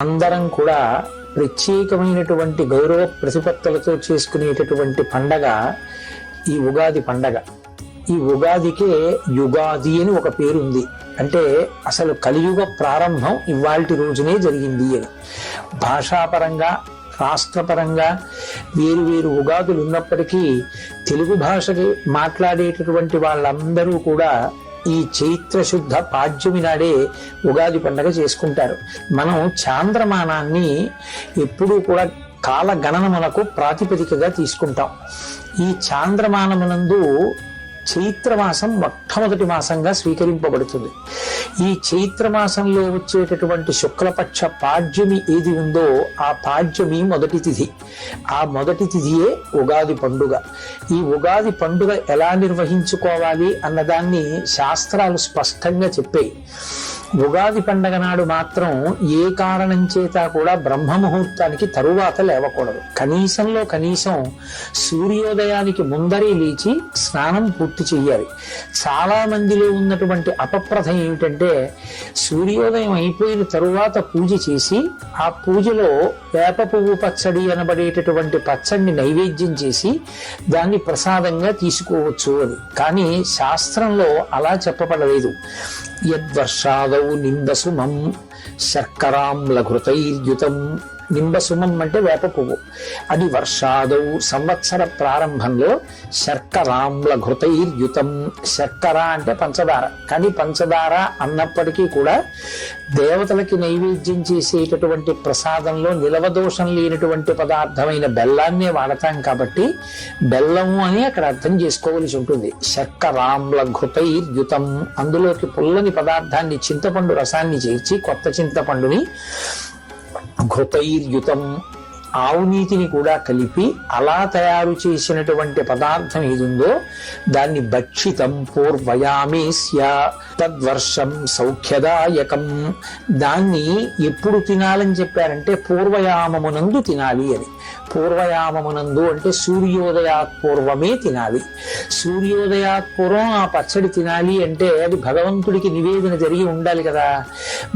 అందరం కూడా ప్రత్యేకమైనటువంటి గౌరవ ప్రతిపత్తులతో చేసుకునేటటువంటి పండగ ఈ ఉగాది పండగ. ఈ ఉగాదికే యుగాది అని ఒక పేరుంది. అంటే అసలు కలియుగ ప్రారంభం ఇవాల్టి రోజునే జరిగింది అని. భాషాపరంగా రాష్ట్రపరంగా వేరు వేరు ఉగాదులు ఉన్నప్పటికీ తెలుగు భాషకి మాట్లాడేటటువంటి వాళ్ళందరూ కూడా ఈ చైత్ర శుద్ధ పాడ్యమి నాడే ఉగాది పండగ చేసుకుంటారు. మనం చాంద్రమానాన్ని ఎప్పుడూ కూడా కాల గణనమునకు ప్రాతిపదికగా తీసుకుంటాం. ఈ చాంద్రమానమునందు చైత్రమాసం మొట్టమొదటి మాసంగా స్వీకరింపబడుతుంది. ఈ చైత్రమాసంలో వచ్చేటటువంటి శుక్లపక్ష పాడ్యమి ఏది ఉందో ఆ పాడ్యమి మొదటి తిథి. ఆ మొదటి తిథియే ఉగాది పండుగ. ఈ ఉగాది పండుగ ఎలా నిర్వహించుకోవాలి అన్నదాన్ని శాస్త్రాలు స్పష్టంగా చెప్పాయి. ఉగాది పండగ నాడు మాత్రం ఏ కారణం చేత కూడా బ్రహ్మముహూర్తానికి తరువాత లేవకూడదు. కనీసంలో కనీసం సూర్యోదయానికి ముందరే లేచి స్నానం పూర్తి చెయ్యాలి. చాలా మందిలో ఉన్నటువంటి అపప్రథ ఏమిటంటే సూర్యోదయం అయిపోయిన తరువాత పూజ చేసి ఆ పూజలో వేప పువ్వు పచ్చడి అనబడేటటువంటి పచ్చడిని నైవేద్యం చేసి దాన్ని ప్రసాదంగా తీసుకోవచ్చు అని. కానీ శాస్త్రంలో అలా చెప్పబడలేదు. యద్వర్షాదౌ నింబసుమం శర్కరాంలఘృతైర్యుతం. నింబసుమం అంటే వేప పువ్వు. అది వర్షాదౌ సంవత్సర ప్రారంభంలో శర్కరాంలఘృతైర్యుతం. శర్కర అంటే పంచదార. కానీ పంచదార అన్నప్పటికీ కూడా దేవతలకి నైవేద్యం చేసేటటువంటి ప్రసాదంలో నిలవదోషం లేనటువంటి పదార్థమైన బెల్లాన్నే వాడతాం కాబట్టి బెల్లము అని అక్కడ అర్థం చేసుకోవలసి ఉంటుంది. శర్కరాంలఘృతైర్యుతం. అందులోకి పుల్లని పదార్థాన్ని చింతపండు రసాన్ని చేర్చి కొత్త చింతపండుని ఘృతైర్యుతం ఆవు నీతిని కూడా కలిపి అలా తయారు చేసినటువంటి పదార్థం ఏదుందో దాన్ని భక్షితం పూర్వయామేస్య తద్వర్షం సౌఖ్యదాయకం. దాన్ని ఎప్పుడు తినాలని చెప్పారంటే పూర్వయామమునందు తినాలి అని. పూర్వయామమునందు అంటే సూర్యోదయాత్ పూర్వమే తినాలి. సూర్యోదయాత్ పూర్వం ఆ పచ్చడి తినాలి అంటే అది భగవంతుడికి నివేదన జరిగి ఉండాలి కదా.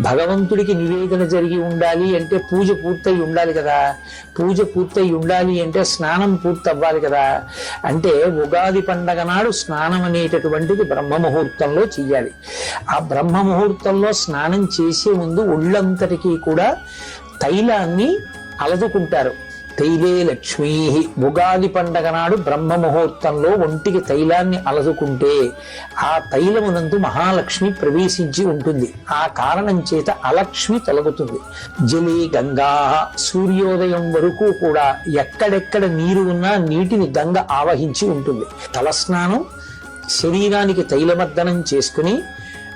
భగవంతుడికి నివేదన జరిగి ఉండాలి అంటే పూజ పూర్తయి ఉండాలి కదా. పూజ పూర్తయి ఉండాలి అంటే స్నానం పూర్తి అవ్వాలి కదా. అంటే ఉగాది పండగ నాడు స్నానం అనేటటువంటిది బ్రహ్మముహూర్తంలో చెయ్యాలి. ఆ బ్రహ్మముహూర్తంలో స్నానం చేసే ముందు ఒళ్ళంతటికీ కూడా తైలాన్ని అలదుకుంటారు. తైలే లక్ష్మీ. ఉగాది పండగ నాడు బ్రహ్మ ముహూర్తంలో ఒంటికి తైలాన్ని అలదుకుంటే ఆ తైలమునందు మహాలక్ష్మి ప్రవేశించి ఉంటుంది. ఆ కారణం చేత అలక్ష్మి తొలగుతుంది. జలే గంగా. సూర్యోదయం వరకు కూడా ఎక్కడెక్కడ నీరు ఉన్నా నీటిని గంగ ఆవహించి ఉంటుంది. తలస్నానం, శరీరానికి తైలమర్దనం చేసుకుని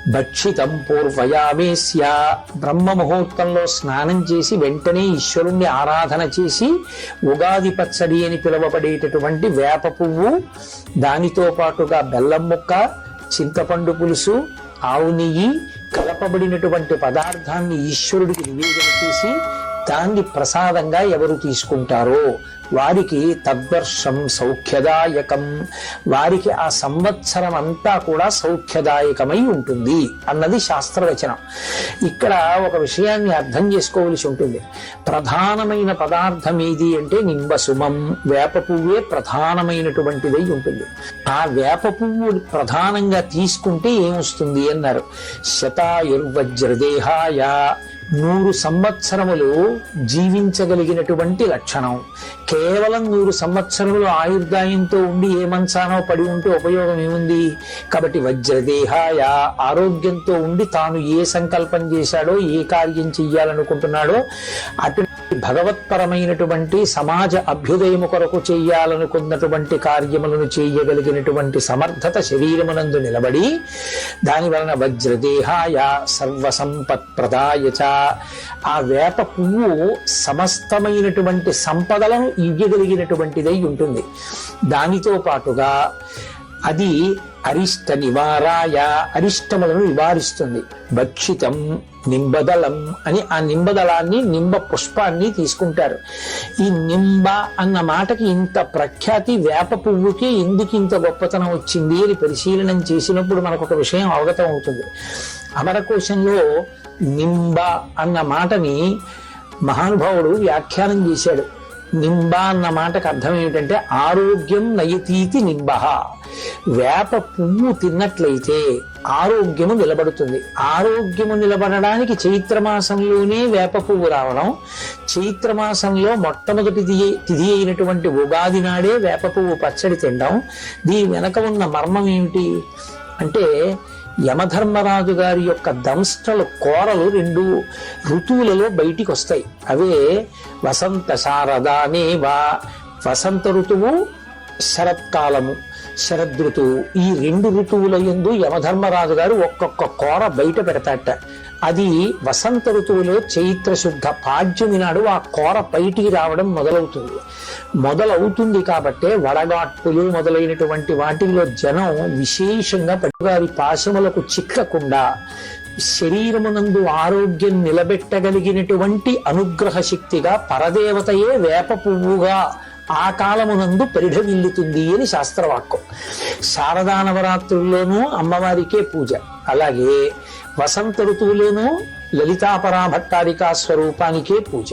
భక్షితం పూర్వయామేస్య. బ్రహ్మ ముహూర్తంలో స్నానం చేసి వెంటనే ఈశ్వరుణ్ణి ఆరాధన చేసి ఉగాది పచ్చడి అని పిలువబడేటటువంటి వేప పువ్వు, దానితో పాటుగా బెల్లం ముక్క, చింతపండు పులుసు, ఆవు నెయ్యి కలపబడినటువంటి పదార్థాన్ని ఈశ్వరుడికి నివేదన చేసి దాన్ని ప్రసాదంగా ఎవరు తీసుకుంటారో వారికి తద్వర్షం సౌఖ్యదాయకం. వారికి ఆ సంవత్సరం అంతా కూడా సౌఖ్యదాయకమై ఉంటుంది అన్నది శాస్త్రవచనం. ఇక్కడ ఒక విషయాన్ని అర్థం చేసుకోవలసి ఉంటుంది. ప్రధానమైన పదార్థం ఏది అంటే నింబసుమం. వేప పువ్వే ప్రధానమైనటువంటిదై ఉంటుంది. ఆ వేప పువ్వు ప్రధానంగా తీసుకుంటే ఏమొస్తుంది అన్నారు. శతాయుర్వజ్రదేహాయ. 100 సంవత్సరములు జీవించగలిగినటువంటి లక్షణం. కేవలం 100 సంవత్సరములు ఆయుర్దాయంతో ఉండి ఏ మంచానో పడి ఉంటే ఉపయోగం ఏముంది? కాబట్టి వజ్రదేహాయ. ఆరోగ్యంతో ఉండి తాను ఏ సంకల్పం చేశాడో, ఏ కార్యం చెయ్యాలనుకుంటున్నాడో అటు భగవత్పరమైనటువంటి సమాజ అభ్యుదయము కొరకు చెయ్యాలనుకున్నటువంటి కార్యములను చేయగలిగినటువంటి సమర్థత శరీరమునందు నిలబడి దాని వలన వజ్రదేహాయ సర్వసంపత్ ప్రదాయచ. ఆ వేప పువ్వు సమస్తమైనటువంటి సంపదలను ఇవ్వగలిగినటువంటిదై ఉంటుంది. దానితో పాటుగా అది అరిష్ట నివారాయ. అరిష్టములను నివారిస్తుంది. భక్షితం నింబదళం అని ఆ నింబదళాన్ని, నింబ పుష్పాన్ని తీసుకుంటారు. ఈ నింబ అన్న మాటకి ఇంత ప్రఖ్యాతి వేప పువ్వుకి ఎందుకు ఇంత గొప్పతనం వచ్చింది అని పరిశీలనం చేసినప్పుడు మనకు ఒక విషయం అవగతం అవుతుంది. అమరకోశంలో నింబ అన్న మాటని మహానుభావుడు వ్యాఖ్యానం చేశాడు. నింబ అన్న మాటకు అర్థం ఏమిటంటే ఆరోగ్యం నయతీతి నింబ. వేప పువ్వు తిన్నట్లయితే ఆరోగ్యము నిలబడుతుంది. ఆరోగ్యము నిలబడడానికి చైత్రమాసంలోనే వేప పువ్వు రావడం, చైత్రమాసంలో మొట్టమొదటి తిథి అయినటువంటి ఉగాది నాడే వేప పువ్వు పచ్చడి తినడం, దీని వెనక ఉన్న మర్మం ఏమిటి అంటే యమధర్మరాజు గారి యొక్క దంష్టల కోరలు 2 ఋతువులలో బయటికి వస్తాయి. అవే వసంత శారదానేవా, వసంత ఋతువు, శరత్కాలము, శరదృతువు. ఈ 2 ఋతువుల యందు యమధర్మరాజు గారు ఒక్కొక్క కోర బయట పెడతాట. అది వసంత ఋతువులో చైత్ర శుద్ధ పాడ్యమి నాడు ఆ కోర బయటికి రావడం మొదలవుతుంది. కాబట్టే వడగాట్పులు మొదలైనటువంటి వాటిల్లో జనం విశేషంగా పట్టుగారి పాశములకు చిక్కకుండా శరీరమునందు ఆరోగ్యం నిలబెట్టగలిగినటువంటి అనుగ్రహ శక్తిగా పరదేవతయే వేప పువ్వుగా ఆ కాలమునందు పరిఢవిల్లుతుంది అని శాస్త్రవాక్యం. శారదా నవరాత్రుల్లోనూ అమ్మవారికే పూజ, అలాగే వసంత ఋతువులోనూ లలితాపరాభట్టారికా స్వరూపానికే పూజ.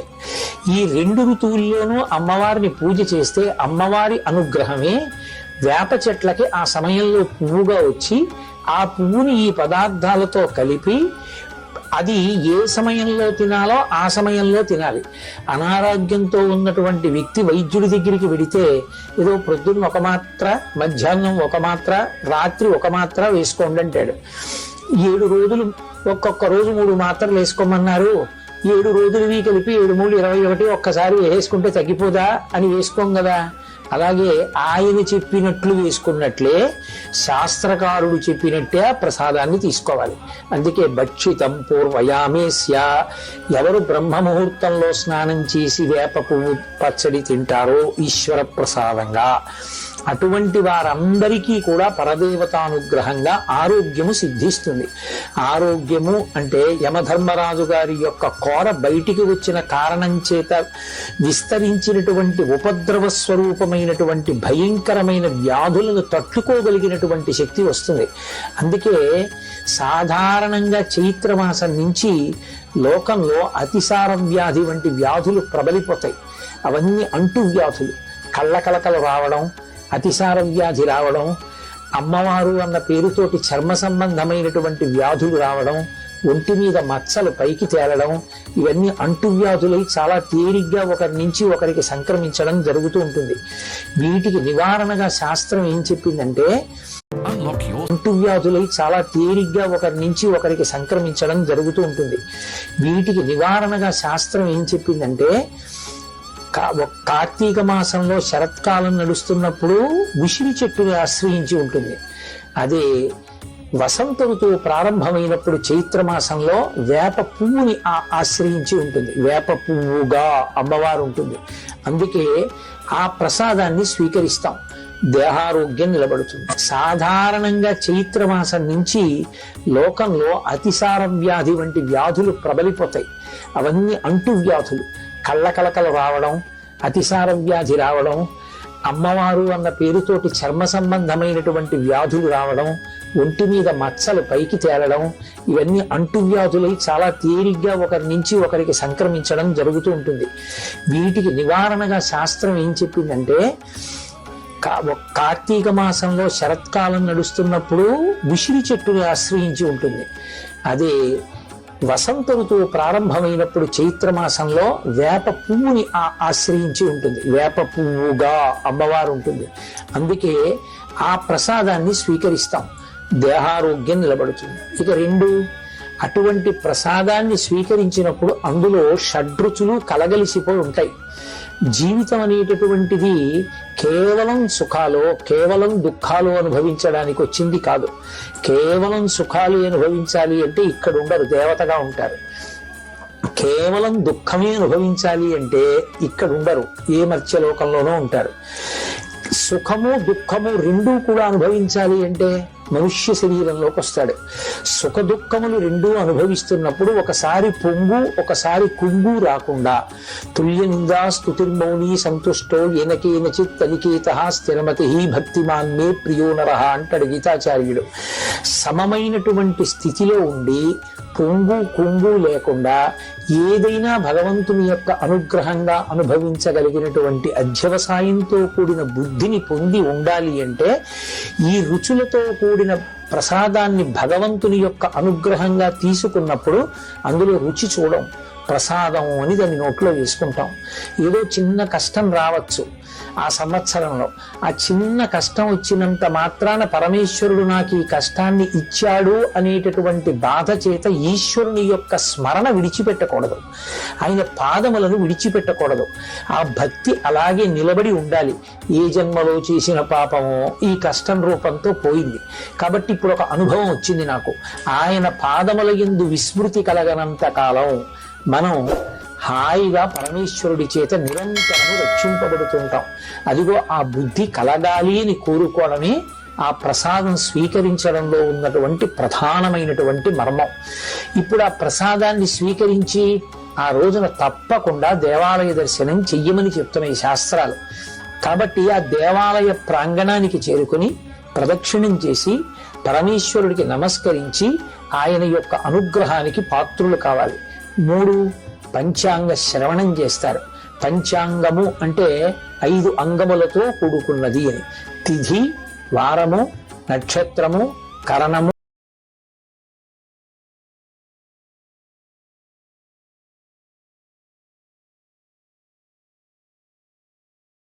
ఈ 2 ఋతువుల్లోనూ అమ్మవారిని పూజ చేస్తే అమ్మవారి అనుగ్రహమే వేప చెట్లకి ఆ సమయంలో పువ్వుగా వచ్చి ఆ పువ్వుని ఈ పదార్థాలతో కలిపి అది ఏ సమయంలో తినాలో ఆ సమయంలో తినాలి. అనారోగ్యంతో ఉన్నటువంటి వ్యక్తి వైద్యుడి దగ్గరికి వెడితే ఏదో ప్రొద్దున్న 1 మాత్ర, మధ్యాహ్నం 1 మాత్ర, రాత్రి 1 మాత్ర వేసుకోండి అంటాడు. 7 రోజులు ఒక్కొక్క రోజు 3 మాత్రలు వేసుకోమన్నారు. 7 రోజులవి కలిపి 7 3 21 ఒక్కసారి వేసుకుంటే తగ్గిపోదా అని వేసుకోం కదా. అలాగే ఆయన చెప్పినట్లు వేసుకున్నట్లే శాస్త్రకారుడు చెప్పినట్టే ప్రసాదాన్ని తీసుకోవాలి. అందుకే భక్షితం పూర్వయామేస్య, ఎవరు బ్రహ్మ ముహూర్తంలో స్నానం చేసి వేప పువ్వు పచ్చడి తింటారో ఈశ్వర ప్రసాదంగా, అటువంటి వారందరికీ కూడా పరదేవతానుగ్రహంగా ఆరోగ్యము సిద్ధిస్తుంది. ఆరోగ్యము అంటే యమధర్మరాజు గారి యొక్క కోర బయటికి వచ్చిన కారణం చేత విస్తరించినటువంటి ఉపద్రవ స్వరూపమైనటువంటి భయంకరమైన వ్యాధులను తట్టుకోగలిగినటువంటి శక్తి వస్తుంది. అందుకే సాధారణంగా చైత్రమాసం నుంచి లోకంలో అతిసార వ్యాధి వంటి వ్యాధులు ప్రబలిపోతాయి. అవన్నీ అంటు వ్యాధులు, కళ్ళకలకలు రావడం, అతిసార వ్యాధి రావడం, అమ్మవారు అన్న పేరుతోటి చర్మ సంబంధమైనటువంటి వ్యాధులు రావడం, ఒంటి మీద మచ్చలు పైకి తేలడం, ఇవన్నీ అంటువ్యాధులై చాలా తేలిగ్గా ఒకరి నుంచి ఒకరికి సంక్రమించడం జరుగుతూ ఉంటుంది. వీటికి నివారణగా శాస్త్రం ఏం చెప్పిందంటే అంటువ్యాధులై చాలా తేలిగ్గా ఒకరి నుంచి ఒకరికి సంక్రమించడం జరుగుతూ ఉంటుంది. వీటికి నివారణగా శాస్త్రం ఏం చెప్పిందంటే కార్తీక మాసంలో శరత్కాలం నడుస్తున్నప్పుడు ఉసిరి చెట్టుని ఆశ్రయించి ఉంటుంది. అదే వసంత ఋతువు ప్రారంభమైనప్పుడు చైత్రమాసంలో వేప పువ్వుని ఆశ్రయించి ఉంటుంది. వేప పువ్వుగా అమ్మవారు ఉంటుంది. అందుకే ఆ ప్రసాదాన్ని స్వీకరిస్తాం, దేహారోగ్యం నిలబడుతుంది. సాధారణంగా చైత్రమాసం నుంచి లోకంలో అతిసార వ్యాధి వంటి వ్యాధులు ప్రబలిపోతాయి. అవన్నీ అంటు వ్యాధులు, కళ్ళకలకలు రావడం, అతిసార వ్యాధి రావడం, అమ్మవారు అన్న పేరుతోటి చర్మ సంబంధమైనటువంటి వ్యాధులు రావడం, ఒంటి మీద మచ్చలు పైకి తేలడం, ఇవన్నీ అంటువ్యాధులై చాలా తేలిగ్గా ఒకరి నుంచి ఒకరికి సంక్రమించడం జరుగుతూ ఉంటుంది. వీటికి నివారణగా శాస్త్రం ఏం చెప్పిందంటే కార్తీక మాసంలో శరత్కాలం నడుస్తున్నప్పుడు ఉసిరి చెట్టుని ఆశ్రయించి ఉంటుంది. అదే వసంత ఋతువు ప్రారంభమైనప్పుడు చైత్రమాసంలో వేప పువ్వుని ఆశ్రయించి ఉంటుంది. వేప పువ్వుగా అమ్మవారు ఉంటుంది. అందుకే ఆ ప్రసాదాన్ని స్వీకరిస్తాం, దేహారోగ్యం నిలబడుతుంది. ఇక 2, అటువంటి ప్రసాదాన్ని స్వీకరించినప్పుడు అందులో షడ్రుచులు కలగలిసిపోయి ఉంటాయి. జీవితం అనేటటువంటిది కేవలం సుఖాలు, కేవలం దుఃఖాలు అనుభవించడానికి వచ్చింది కాదు. కేవలం సుఖాలు అనుభవించాలి అంటే ఇక్కడ ఉండరు, దేవతగా ఉంటారు. కేవలం దుఃఖమే అనుభవించాలి అంటే ఇక్కడ ఉండరు, ఏ మర్త్యలోకంలోనూ ఉంటారు. సుఖము దుఃఖము 2 కూడా అనుభవించాలి అంటే మనుష్య శరీరంలోకి వస్తాడు. సుఖ దుఃఖములు 2 అనుభవిస్తున్నప్పుడు ఒకసారి పొంగు ఒకసారి కుంగు రాకుండా తుల్య నిందా స్తుతిర్మౌని సంతుష్టో ఏనకేనచిత్ అనికేతః స్థిరమతి భక్తిమాన్ మే ప్రియో నరః అంటాడు గీతాచార్యుడు. సమమైనటువంటి స్థితిలో ఉండి పొంగు కుంగు లేకుండా ఏదైనా భగవంతుని యొక్క అనుగ్రహంగా అనుభవించగలిగినటువంటి అధ్యవసాయంతో కూడిన బుద్ధిని పొంది ఉండాలి అంటే ఈ రుచులతో కూడిన ప్రసాదాన్ని భగవంతుని యొక్క అనుగ్రహంగా తీసుకున్నప్పుడు అందులో రుచి చూడం, ప్రసాదం అని దాన్ని నోట్లో వేసుకుంటాం. ఏదో చిన్న కష్టం రావచ్చు ఆ సంవత్సరంలో, ఆ చిన్న కష్టం వచ్చినంత మాత్రాన పరమేశ్వరుడు నాకు ఈ కష్టాన్ని ఇచ్చాడు అనేటటువంటి బాధ చేత ఈశ్వరుని యొక్క స్మరణ విడిచిపెట్టకూడదు, ఆయన పాదములను విడిచిపెట్టకూడదు. ఆ భక్తి అలాగే నిలబడి ఉండాలి. ఏ జన్మలో చేసిన పాపమో ఈ కష్టం రూపంతో పోయింది కాబట్టి ఇప్పుడు ఒక అనుభవం వచ్చింది నాకు, ఆయన పాదముల యందు విస్మృతి కలగనంత కాలం మనం హాయిగా పరమేశ్వరుడి చేత నిరంతరము రక్షింపబడుతుంటాం. అదిగో ఆ బుద్ధి కలగాలి అని కోరుకోవడమే ఆ ప్రసాదం స్వీకరించడంలో ఉన్నటువంటి ప్రధానమైనటువంటి మర్మం. ఇప్పుడు ఆ ప్రసాదాన్ని స్వీకరించి ఆ రోజున తప్పకుండా దేవాలయ దర్శనం చెయ్యమని చెప్తున్నాయి శాస్త్రాలు. కాబట్టి ఆ దేవాలయ ప్రాంగణానికి చేరుకుని ప్రదక్షిణం చేసి పరమేశ్వరుడికి నమస్కరించి ఆయన యొక్క అనుగ్రహానికి పాత్రులు కావాలి. 3 పంచాంగ శ్రవణం చేస్తారు. పంచాంగము అంటే 5 అంగములతో కూడుకున్నది అని. తిథి, వారము, నక్షత్రము, కరణము,